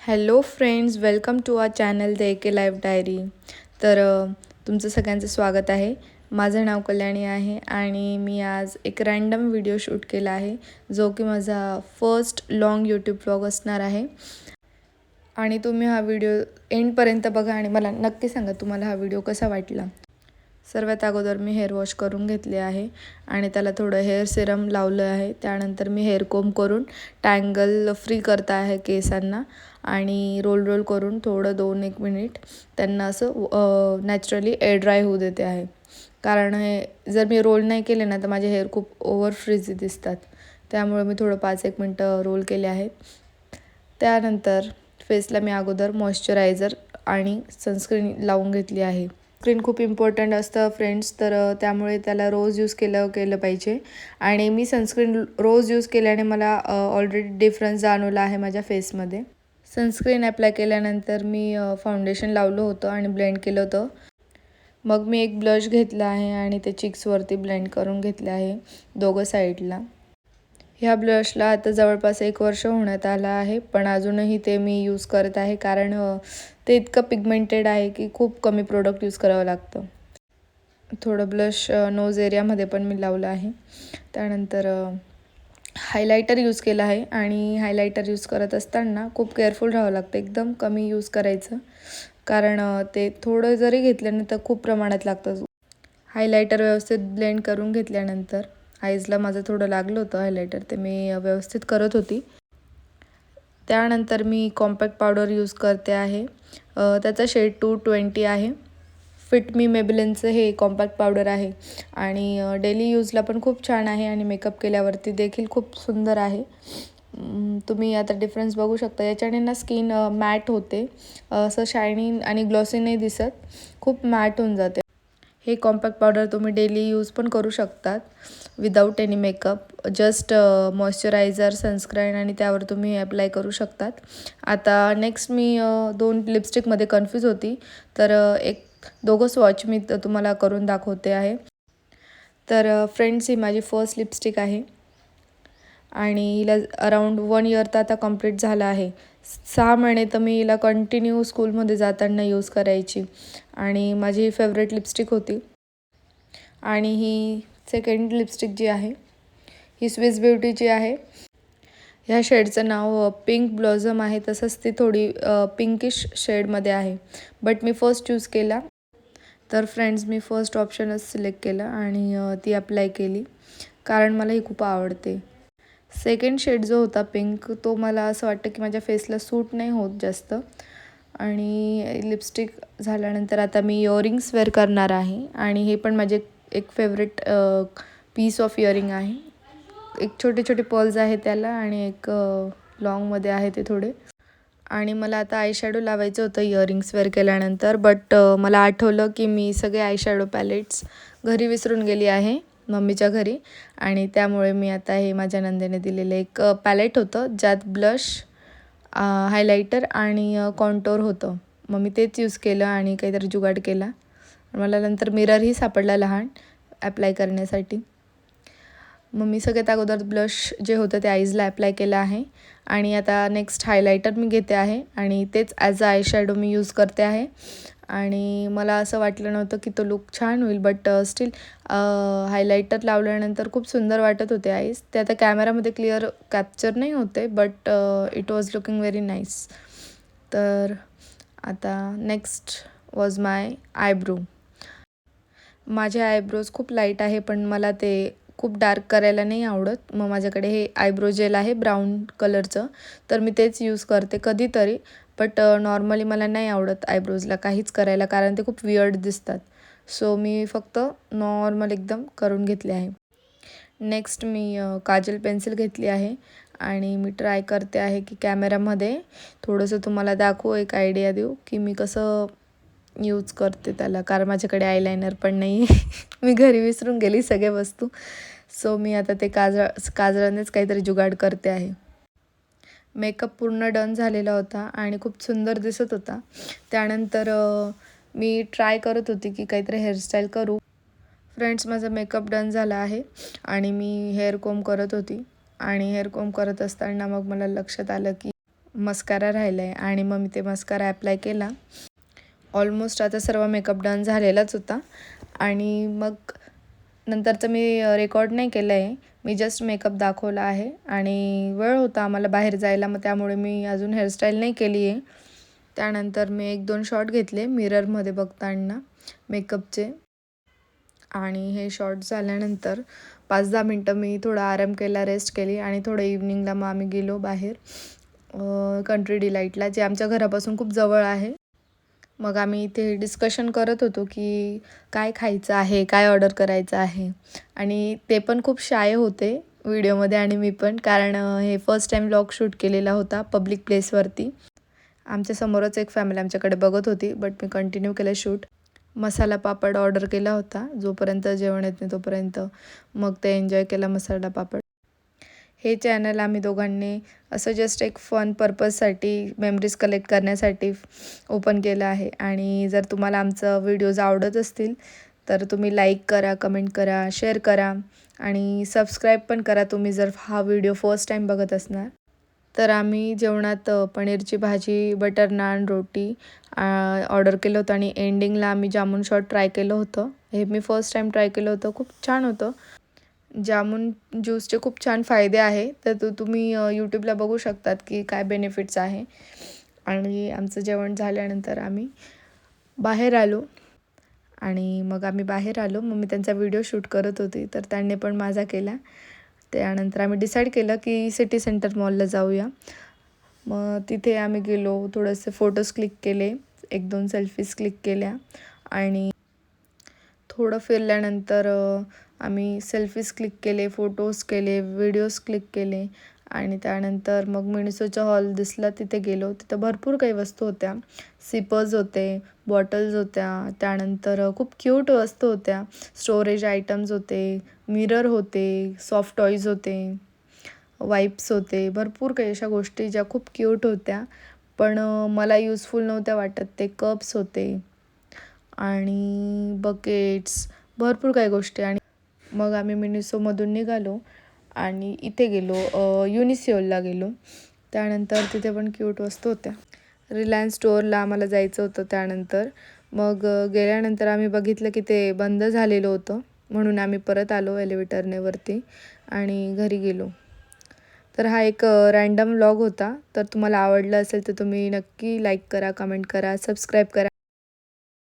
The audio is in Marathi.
Hello friends, welcome to our channel the A K life diary. तर तुमचं सगळ्यांचं स्वागत आहे. माझं नाव कल्याणी आहे आणि मी आज एक रँडम व्हिडिओ शूट केला आहे, जो की माझा फर्स्ट लाँग यूट्यूब व्लॉग असणार आहे. आणि तुम्ही हा व्हिडिओ एंडपर्यंत बघा आणि मला नक्की सांगा तुम्हाला हा व्हिडिओ कसा वाटला. सर्वात अगोदर मी हेअर वॉश करून घेतले आहे आणि त्याला थोडं हेअर सिरम लावलं आहे. त्यानंतर मी हेअर कोम करून टँगल फ्री करता आहे केसांना आणि रोल करून थोडं 2-1 मिनिट त्यांना असं नॅचरली एअर ड्राय होऊ देते आहे. कारण हे जर मी रोल नाही केले ना तर माझे हेअर खूप ओव्हर फ्रिझी दिसतात. त्यामुळे मी थोडं 5-1 मिनटं रोल केले आहेत. त्यानंतर फेसला मी अगोदर मॉइश्चरायझर आणि सनस्क्रीन लावून घेतली आहे. स्क्रीन खूप इम्पॉर्टंट असतं फ्रेंड्स, तर त्यामुळे त्याला रोज यूज केलं पाहिजे. आणि मी सनस्क्रीन रोज यूज केल्याने मला ऑलरेडी डिफरन्स जाणवला आहे माझ्या फेसमध्ये. सनस्क्रीन ॲप्लाय केल्यानंतर मी फाउंडेशन लावलं होतं आणि ब्लेंड केलं होतं. मग मी एक ब्लश घेतला आहे आणि ते चिक्सवरती ब्लेंड करून घेतले आहे दोघं साईडला. ह्या ब्लशला आता जवळपास 1 वर्ष होण्यात आलं आहे, पण अजूनही ते मी यूज करत आहे कारण ते इतकं पिगमेंटेड आहे की खूप कमी प्रोडक्ट यूज करावं लागतं. थोडं ब्लश नोज एरियामध्ये पण मी लावलं आहे. त्यानंतर हायलायटर यूज केलं आहे आणि हायलायटर यूज करत असताना खूप केअरफुल राहावं लागतं. एकदम कमी यूज करायचं, कारण ते थोडं जरी घेतल्यानं तर खूप प्रमाणात लागतं. हायलायटर व्यवस्थित ब्लेंड करून घेतल्यानंतर आईजला माझं थोडं लागलं होतं हायलायटर, ते मी व्यवस्थित करत होती. त्यानंतर मी कॉम्पॅक्ट पावडर यूज करते आहे. त्याचा शेड 220 आहे. फिट मी मेबेलिनचं हे कॉम्पॅक्ट पावडर आहे आणि डेली यूजला पण खूप छान आहे आणि मेकअप केल्यावरती देखील खूप सुंदर आहे. तुम्ही आता डिफरन्स बघू शकता. याच्याने ना स्किन मॅट होते, असं शायनिंग आणि ग्लॉसी नाही दिसत, खूप मॅट होऊन जाते. हे कॉम्पॅक्ट पावडर तुम्ही डेली यूज पण करू शकतात without any makeup. Just moisturiser, sunscreen आणि त्यावर तुम्ही हे अप्लाय करू शकतात. आता नेक्स्ट मी 2 लिपस्टिकमध्ये कन्फ्यूज होती, तर दोघं स्वॉच मी तुम्हाला करून दाखवते आहे. तर फ्रेंड्स, ही माझी फर्स्ट लिपस्टिक आहे आणि हिला अराऊंड 1 इयर तर आता कंप्लीट झालं आहे. 6 महिने तर मी हिला कंटिन्यू स्कूलमध्ये जाताना यूज करायची आणि माझी फेवरेट लिपस्टिक होती. आणि ही सेकंड लिपस्टिक जी आहे ही स्विस ब्युटीची आहे. ह्या शेडचं नाव पिंक ब्लॉझम आहे, तसंच ती थोडी पिंकिश शेडमध्ये आहे. बट मी फर्स्ट यूज केला, तर फ्रेंड्स मी फर्स्ट ऑप्शनच सिलेक्ट केलं आणि ती अप्लाय केली कारण मला ही खूप आवडते. सेकंड शेड जो होता पिंक, तो मला असं वाटतं की माझ्या फेसला सूट नाही होत जास्त. आणि लिपस्टिक झाल्यानंतर आता मी इयरिंग्स वेअर करणार आहे आणि हे पण माझे एक फेवरेट पीस ऑफ इयरिंग आहे. एक छोटे पर्ल्स आहे त्याला आणि एक लॉंगमध्ये आहे ते थोडे. आणि मला आता आयशॅडो लावायचं होतं इयरिंग्स वेअर केल्यानंतर, बट मला आठवलं की मी सगळे आयशॅडो पॅलेट्स घरी विसरून गेली आहे मम्मीच्या घरी. आणि त्यामुळे मी आता हे माझ्या नंदेने दिलेलं एक पॅलेट होतं, ज्यात ब्लश, हायलायटर आणि कॉन्टोर होतं. मग मी तेच यूज केलं आणि काहीतरी जुगाड केला. मला नंतर मिररही सापडला लहान ॲप्लाय करण्यासाठी. मग मी सगळ्यात अगोदर ब्लश जे होतं ते आईजला अप्लाय केलं आहे आणि आता नेक्स्ट हायलायटर मी घेते आहे आणि तेच as a eyeshadow me use करते आहे. आणि मला असं वाटलं नव्हतं की तो लुक छान होईल, बट स्टील हायलायटर लावल्यानंतर खूप सुंदर वाटत होते आईज. ते आता कॅमेरामध्ये क्लिअर कॅप्चर नाही होते, but it was looking very nice. तर आता नेक्स्ट वॉज माय आयब्रो. माझे आयब्रोज खूप लाईट आहे, पण मला ते खूप डार्क करायला नाही आवडत. मग माझ्याकडे हे आयब्रो जेल आहे ब्राऊन कलरचं, तर मी तेच यूज करते कधीतरी. बट नॉर्मली मला नाही आवडत आयब्रोजला काहीच करायला, कारण ते खूप वियर्ड दिसतात. सो मी फक्त नॉर्मल एकदम करून घेतले आहे. नेक्स्ट मी काजल पेन्सिल घेतली आहे आणि मी ट्राय करते आहे की कॅमेरामध्ये थोडंसं तुम्हाला दाखवू, एक आयडिया देऊ की मी कसं यूज करते त्याला, कारण माझ्याकडे आयलायनर पण नाही आहे. मी घरी विसरून गेली सगळे वस्तू. सो मी आता ते काजळानेच काहीतरी जुगाड करते आहे. मेकअप पूर्ण डन झालेला होता आणि खूप सुंदर दिसत होता. त्यानंतर मी ट्राय करत होती की काहीतरी हेअरस्टाईल करू. फ्रेंड्स, माझा मेकअप डन झाला आहे आणि मी हेअर कोम करत होती आणि हेअर कोम करत असताना मग मला लक्षात आलं की मस्कारा राहिला आहे आणि मग मी ते मस्कारा ॲप्लाय केला. ऑलमोस्ट आता सर्व मेकअप डन झालेलाच होता आणि मग नंतरचं मी रेकॉर्ड नाही केलं आहे. मी जस्ट मेकअप दाखवला आहे आणि वेळ होता आम्हाला बाहेर जायला, मग त्यामुळे मी अजून हेअरस्टाईल नाही केली आहे. त्यानंतर मी 1-2 शॉट घेतले मिररमध्ये बघताना मेकअपचे आणि हे शॉट झाल्यानंतर 5-10 मिनटं मी थोडा आराम केला, रेस्ट केली आणि थोडं इव्हनिंगला मग आम्ही गेलो बाहेर कंट्री डिलाईटला, जे आमच्या घरापासून खूप जवळ आहे. मग आम्ही इथे डिस्कशन करत होतो की काय खायचं आहे, काय ऑर्डर करायचं आहे आणि ते पण खूप शाय होते व्हिडिओमध्ये आणि मी पण, कारण हे फर्स्ट टाईम व्लॉग शूट केलेला होता पब्लिक प्लेसवरती. आमच्या समोरच एक फॅमिली आमच्याकडे बघत होती, बट मी कंटिन्यू केलं शूट. मसाला पापड ऑर्डर केला होता, जोपर्यंत जेवण येत नाही तोपर्यंत. मग ते एन्जॉय केला मसाला पापड. हे चॅनल आम्ही दोघांनी असं जस्ट एक फन पर्पजसाठी, मेमरीज कलेक्ट करण्यासाठी ओपन केलं आहे. आणि जर तुम्हाला आमचं व्हिडिओज आवडत असतील तर तुम्ही लाईक करा, कमेंट करा, शेअर करा आणि सबस्क्राईब पण करा तुम्ही जर हा व्हिडिओ फर्स्ट टाईम बघत असणार तर. आम्ही जेवणात पनीरची भाजी, बटर नान, रोटी ऑर्डर केलं होतं आणि एंडिंगला आम्ही जामून शॉट ट्राय केलं होतं. हे मी फर्स्ट टाईम ट्राय केलं होतं, खूप छान होतं. जामून ज्यूसचे खूप छान फायदे आहे, तर तुम्ही यूट्यूबला बघू शकतात की काय बेनिफिट्स आहे. आणि आमचं जेवण झाल्यानंतर आम्ही बाहेर आलो आणि मग मग मी त्यांचा व्हिडिओ शूट करत होती, तर त्यांनी पण माझा केला. त्यानंतर आम्ही डिसाईड केलं की सिटी सेंटर मॉलला जाऊया. मग तिथे आम्ही गेलो, थोडेसे फोटोज क्लिक केले, 1-2 सेल्फीज क्लिक केल्या आणि थोडं फिरल्यानंतर आम्ही सेल्फीज क्लिक केले, फोटोज केले, व्हिडिओज क्लिक केले आणि त्यानंतर मग मिनिसोचा हॉल दिसला, तिथे गेलो. तिथं भरपूर काही वस्तू होत्या, सिपर्स होते, बॉटल्स होत्या, त्यानंतर खूप क्यूट वस्तू होत्या, स्टोरेज आयटम्स होते, मिरर होते, सॉफ्ट टॉईज होते, वाईप्स होते, भरपूर काही अशा गोष्टी ज्या खूप क्यूट होत्या पण मला यूजफुल नव्हत्या वाटत. ते कप्स होते आणि बकेट्स, भरपूर काही गोष्टी. आणि मग आम्ही मिनिसोमधून निघालो आणि इथे गेलो युनिसिओलला गेलो. त्यानंतर तिथे पण क्यूट वस्तू होत्या. रिलायन्स स्टोअरला आम्हाला जायचं होतं. त्यानंतर मग गेल्यानंतर आम्ही बघितलं की ते बंद झालेलं होतं, म्हणून आम्ही परत आलो एलिव्हेटरने वरती आणि घरी गेलो. तर हा एक रँडम व्लॉग होता. तर तुम्हाला आवडलं असेल तर तुम्ही नक्की लाईक करा, कमेंट करा, सबस्क्राईब करा.